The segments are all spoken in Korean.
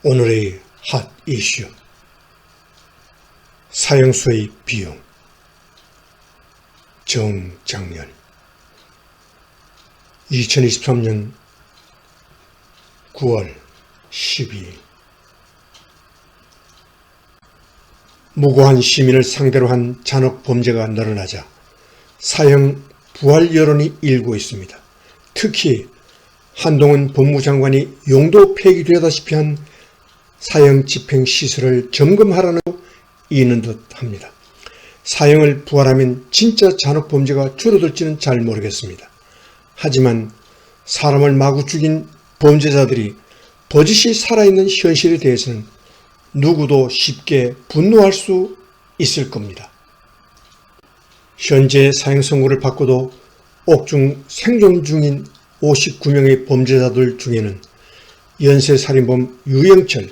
오늘의 핫 이슈, 사형수의 비용, 정장렬. 2023년 9월 12일 무고한 시민을 상대로 한 잔혹 범죄가 늘어나자 사형 부활 여론이 일고 있습니다. 특히 한동훈 법무장관이 용도 폐기되다시피 한 사형 집행 시설을 점검하라는 이는 듯합니다. 사형을 부활하면 진짜 잔혹 범죄가 줄어들지는 잘 모르겠습니다. 하지만 사람을 마구 죽인 범죄자들이 버젓이 살아있는 현실에 대해서는 누구도 쉽게 분노할 수 있을 겁니다. 현재 사형 선고를 받고도 옥중 생존 중인 59명의 범죄자들 중에는 연쇄살인범 유영철,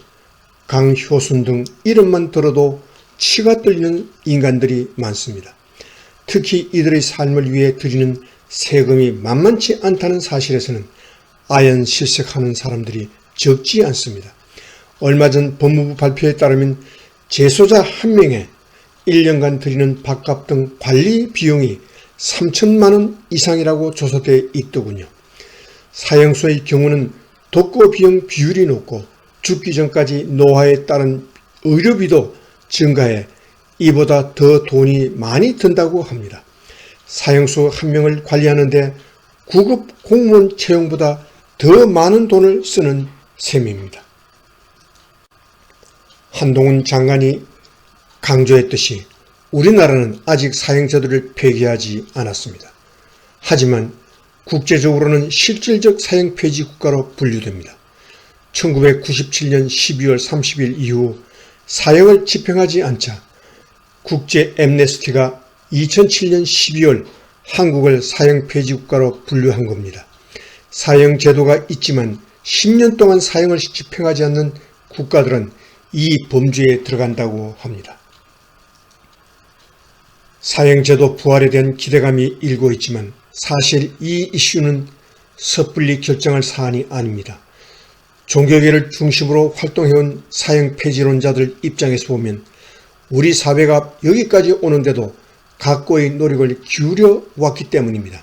강효순 등 이름만 들어도 치가 떨리는 인간들이 많습니다. 특히 이들의 삶을 위해 드리는 세금이 만만치 않다는 사실에서는 아연실색하는 사람들이 적지 않습니다. 얼마 전 법무부 발표에 따르면 재소자 한 명에 1년간 드리는 밥값 등 관리 비용이 3천만 원 이상이라고 조사되어 있더군요. 사형수의 경우는 독거 비용 비율이 높고 죽기 전까지 노화에 따른 의료비도 증가해 이보다 더 돈이 많이 든다고 합니다. 사형수 한 명을 관리하는데 구급 공무원 채용보다 더 많은 돈을 쓰는 셈입니다. 한동훈 장관이 강조했듯이 우리나라는 아직 사형제도를 폐기하지 않았습니다. 하지만 국제적으로는 실질적 사형 폐지 국가로 분류됩니다. 1997년 12월 30일 이후 사형을 집행하지 않자 국제 앰네스티가 2007년 12월 한국을 사형 폐지 국가로 분류한 겁니다. 사형 제도가 있지만 10년 동안 사형을 집행하지 않는 국가들은 이 범주에 들어간다고 합니다. 사형제도 부활에 대한 기대감이 일고 있지만 사실 이 이슈는 섣불리 결정할 사안이 아닙니다. 종교계를 중심으로 활동해온 사형 폐지론자들 입장에서 보면 우리 사회가 여기까지 오는데도 각고의 노력을 기울여 왔기 때문입니다.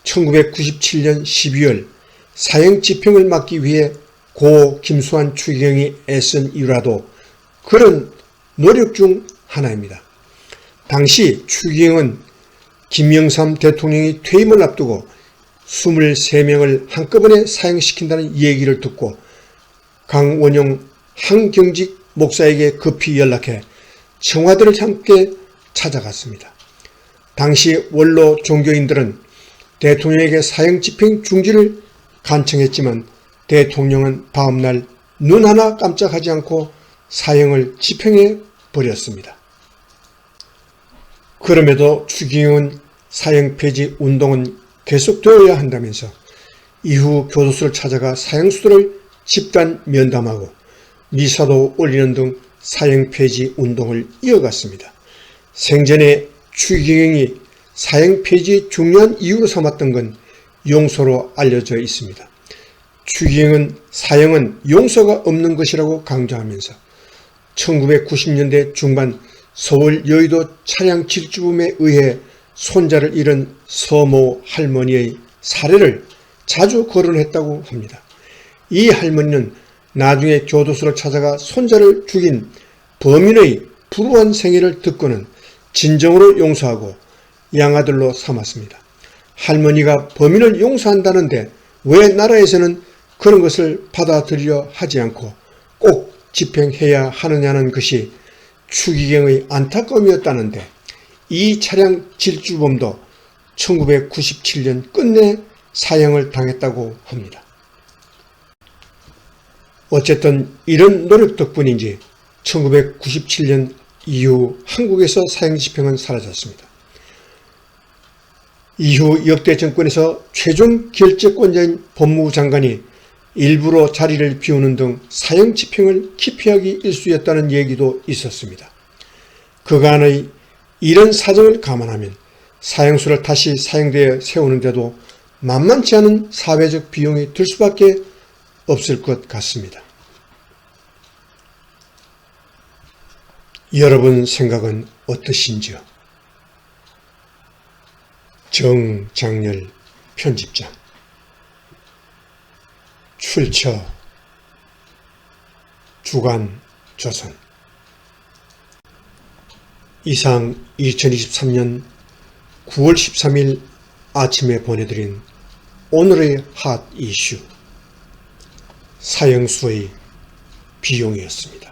1997년 12월 사형 집행을 막기 위해 고 김수환 추기경이 애쓴 이유라도 그런 노력 중 하나입니다. 당시 추기경은 김영삼 대통령이 퇴임을 앞두고 23명을 한꺼번에 사형시킨다는 얘기를 듣고 강원용 한경직 목사에게 급히 연락해 청와대를 함께 찾아갔습니다. 당시 원로 종교인들은 대통령에게 사형 집행 중지를 간청했지만 대통령은 다음날 눈 하나 깜짝하지 않고 사형을 집행해 버렸습니다. 그럼에도 추기경은 사형 폐지 운동은 계속되어야 한다면서 이후 교도소를 찾아가 사형수들을 집단 면담하고 미사도 올리는 등 사형 폐지 운동을 이어갔습니다. 생전에 추기경이 사형 폐지의 중요한 이유로 삼았던 건 용서로 알려져 있습니다. 추기경은 사형은 용서가 없는 것이라고 강조하면서 1990년대 중반 서울 여의도 차량 질주범에 의해 손자를 잃은 서모 할머니의 사례를 자주 거론했다고 합니다. 이 할머니는 나중에 교도소를 찾아가 손자를 죽인 범인의 불우한 생애를 듣고는 진정으로 용서하고 양아들로 삼았습니다. 할머니가 범인을 용서한다는데 왜 나라에서는 그런 것을 받아들이려 하지 않고 꼭 집행해야 하느냐는 것이 추기경의 안타까움이었다는데 이 차량 질주범도 1997년 끝내 사형을 당했다고 합니다. 어쨌든 이런 노력 덕분인지 1997년 이후 한국에서 사형 집행은 사라졌습니다. 이후 역대 정권에서 최종 결재권자인 법무부 장관이 일부러 자리를 비우는 등 사형 집행을 기피하기 일쑤였다는 얘기도 있었습니다. 그간의 이런 사정을 감안하면 사형수를 다시 사형대에 세우는데도 만만치 않은 사회적 비용이 들 수밖에 없을 것 같습니다. 여러분 생각은 어떠신지요? 정장렬 편집장, 출처 주간조선. 이상 2023년 9월 13일 아침에 보내드린 오늘의 핫 이슈, 사형수의 비용이었습니다.